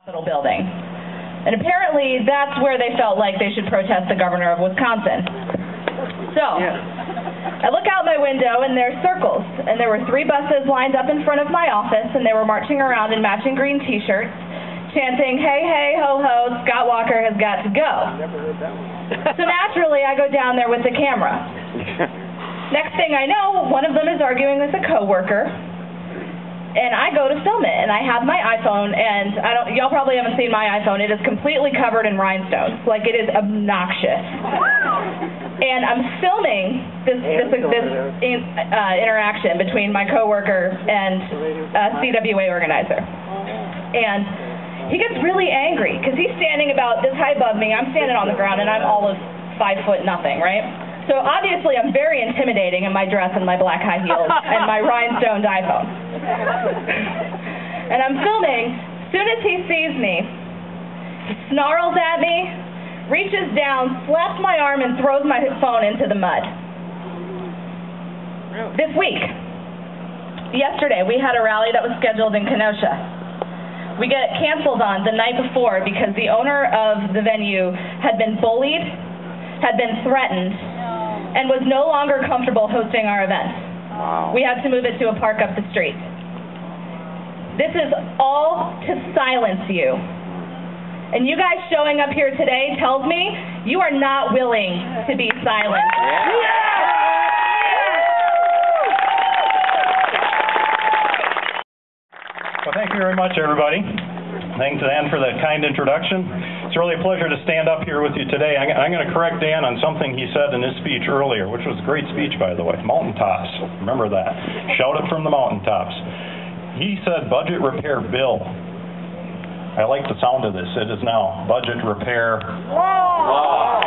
Capitol building. And apparently that's where they felt like they should protest the governor of Wisconsin. So, I look out my window and there's circles, and there were 3 buses lined up in front of my office, and they were marching around in matching green t-shirts, chanting, "Hey, hey, ho, ho, Scott Walker has got to go." So naturally, I go down there with the camera. Next thing I know, one of them is arguing with a coworker, and I go to film it, and I have my iPhone, and y'all probably haven't seen my iPhone. It is completely covered in rhinestones. Like, it is obnoxious. And I'm filming this interaction between my coworker and a CWA organizer. And he gets really angry because he's standing about this high above me. I'm standing on the ground, and I'm all of 5 foot nothing, right? So obviously I'm very intimidating in my dress and my black high heels and my rhinestoned iPhone. And I'm filming. As soon as he sees me, he snarls at me, reaches down, slaps my arm, and throws my phone into the mud. This week, yesterday, we had a rally that was scheduled in Kenosha. We get canceled on the night before because the owner of the venue had been bullied, had been threatened, and was no longer comfortable hosting our event. Wow. We had to move it to a park up the street. This is all to silence you. And you guys showing up here today tells me you are not willing to be silenced. Well, thank you very much, everybody. Thanks, Dan, for that kind introduction. It's really a pleasure to stand up here with you today. I'm going to correct Dan on something he said in his speech earlier, which was a great speech, by the way. Mountaintops. Remember that. Shout it from the mountaintops. He said budget repair bill. I like the sound of this. It is now budget repair law.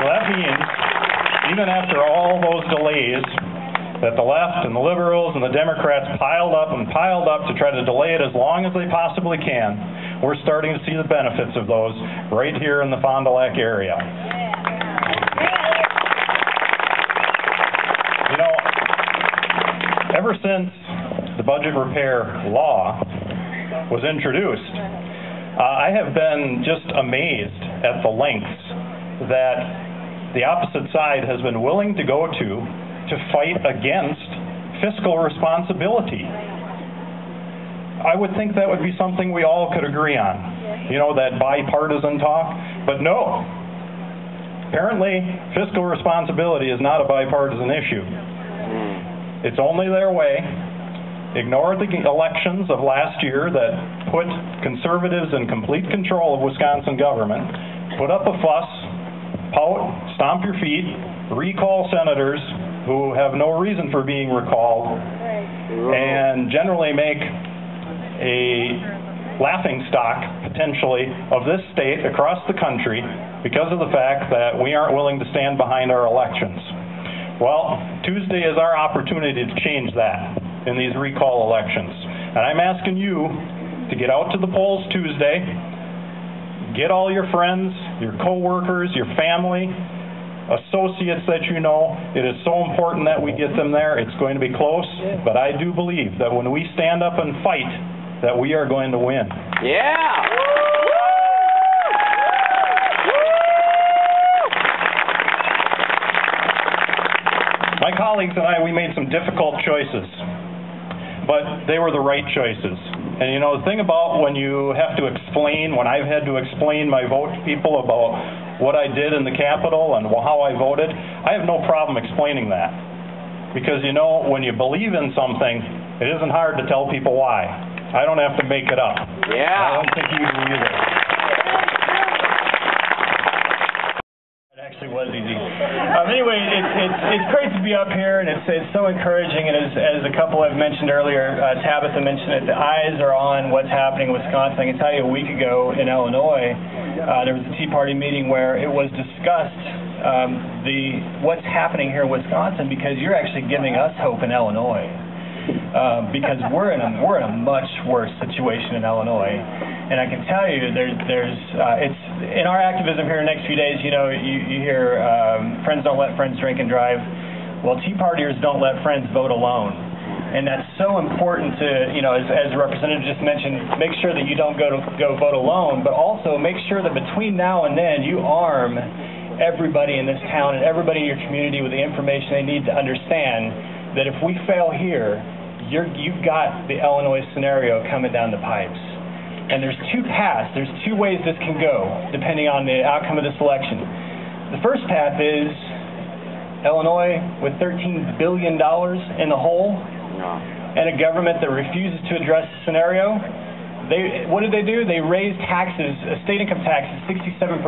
So that means, even after all those delays, that the left and the liberals and the Democrats piled up to try to delay it as long as they possibly can, we're starting to see the benefits of those right here in the Fond du Lac area. You know, ever since the budget repair law was introduced, I have been just amazed at the lengths that the opposite side has been willing to go to fight against fiscal responsibility. I would think that would be something we all could agree on, you know, that bipartisan talk, but no. Apparently, fiscal responsibility is not a bipartisan issue. It's only their way. Ignore the elections of last year that put conservatives in complete control of Wisconsin government, put up a fuss, pout, stomp your feet, recall senators who have no reason for being recalled, and generally make a laughingstock, potentially, of this state across the country because of the fact that we aren't willing to stand behind our elections. Well, Tuesday is our opportunity to change that in these recall elections. And I'm asking you to get out to the polls Tuesday, get all your friends, your co-workers, your family, associates that you know. It is so important that we get them there. It's going to be close, but I do believe that when we stand up and fight, that we are going to win. Yeah! My colleagues and I, we made some difficult choices, but they were the right choices. And you know, the thing about when you have to explain, when I've had to explain my vote to people about what I did in the Capitol and how I voted, I have no problem explaining that. Because you know, when you believe in something, it isn't hard to tell people why. I don't have to make it up. Yeah. I don't think you do either. It actually was easy. Anyway, it's great to be up here, and it's so encouraging. And as a couple I've mentioned earlier, Tabitha mentioned it, the eyes are on what's happening in Wisconsin. I can tell you a week ago in Illinois, there was a Tea Party meeting where it was discussed what's happening here in Wisconsin, because you're actually giving us hope in Illinois, because we're in a much worse situation in Illinois. And I can tell you, it's in our activism here in the next few days. You know, you hear friends don't let friends drink and drive. Well, Tea Partiers don't let friends vote alone. And that's so important to, as the representative just mentioned, make sure that you don't go vote alone, but also make sure that between now and then you arm everybody in this town and everybody in your community with the information they need to understand that if we fail here, you've got the Illinois scenario coming down the pipes. And there's two paths, there's two ways this can go, depending on the outcome of this election. The first path is Illinois with $13 billion in the hole and a government that refuses to address the scenario. What did they do? They raised taxes, state income taxes, 67%.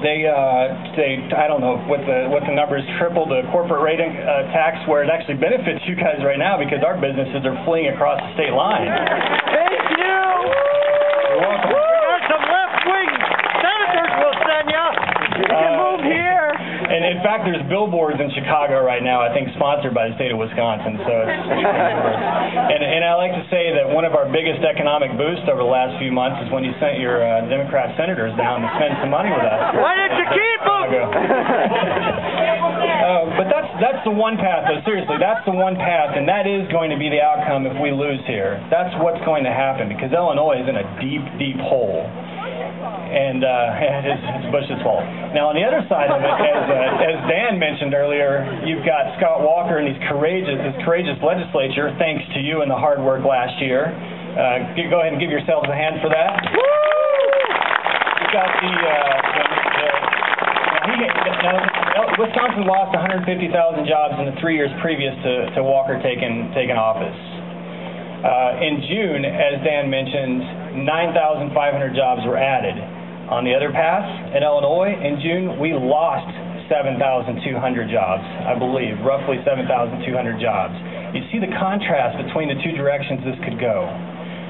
They I don't know what the number is, tripled the corporate rate tax, where it actually benefits you guys right now because our businesses are fleeing across the state line. Thank you. You're welcome. We got some left-wing senators will send you. You can move here. And in fact, there's billboards in Chicago right now, I think sponsored by the state of Wisconsin. So and I like to say that one of our biggest economic boosts over the last few months is when you sent your Democrat senators down to spend some money with us. Why didn't you keep them? But that's the one path, though. Seriously, that's the one path, and that is going to be the outcome if we lose here. That's what's going to happen because Illinois is in a deep, deep hole. And it's Bush's fault. Now, on the other side of it, as Dan mentioned earlier, you've got Scott Walker and this courageous legislature, thanks to you and the hard work last year. Go ahead and give yourselves a hand for that. You've got Wisconsin lost 150,000 jobs in the 3 years previous to Walker taking office. In June, as Dan mentioned, 9,500 jobs were added. On the other path, in Illinois, in June, we lost 7,200 jobs, I believe, roughly 7,200 jobs. You see the contrast between the two directions this could go.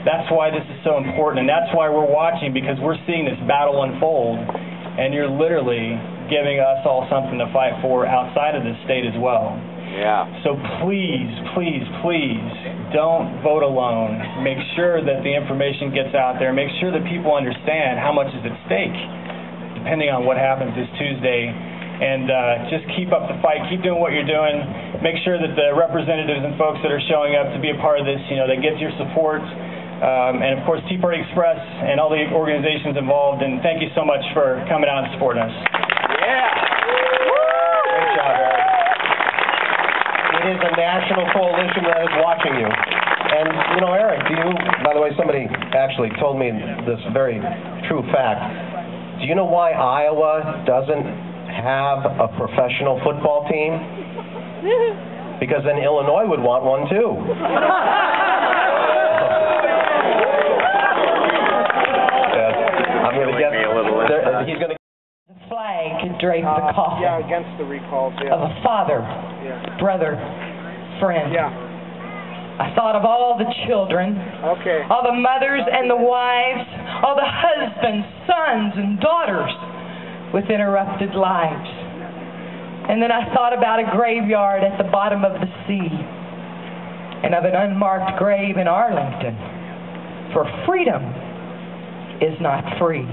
That's why this is so important, and that's why we're watching, because we're seeing this battle unfold, and you're literally giving us all something to fight for outside of this state as well. Yeah. So please, please, please don't vote alone. Make sure that the information gets out there. Make sure that people understand how much is at stake, depending on what happens this Tuesday. And just keep up the fight. Keep doing what you're doing. Make sure that the representatives and folks that are showing up to be a part of this, they get your support. And, of course, Tea Party Express and all the organizations involved. And thank you so much for coming out and supporting us. Yeah. Great job, Eric. It is a national coalition that is watching you. And, Eric, by the way, somebody actually told me this very true fact. Do you know why Iowa doesn't have a professional football team? Because then Illinois would want one, too. I'm going to get... He's going to... The flag to drape the coffin. Yeah, against the recalls, yeah. Of a father, brother, friend. Yeah. I thought of all the children, Okay. all the mothers and the wives, all the husbands, sons, and daughters with interrupted lives. And then I thought about a graveyard at the bottom of the sea and of an unmarked grave in Arlington. For freedom is not free.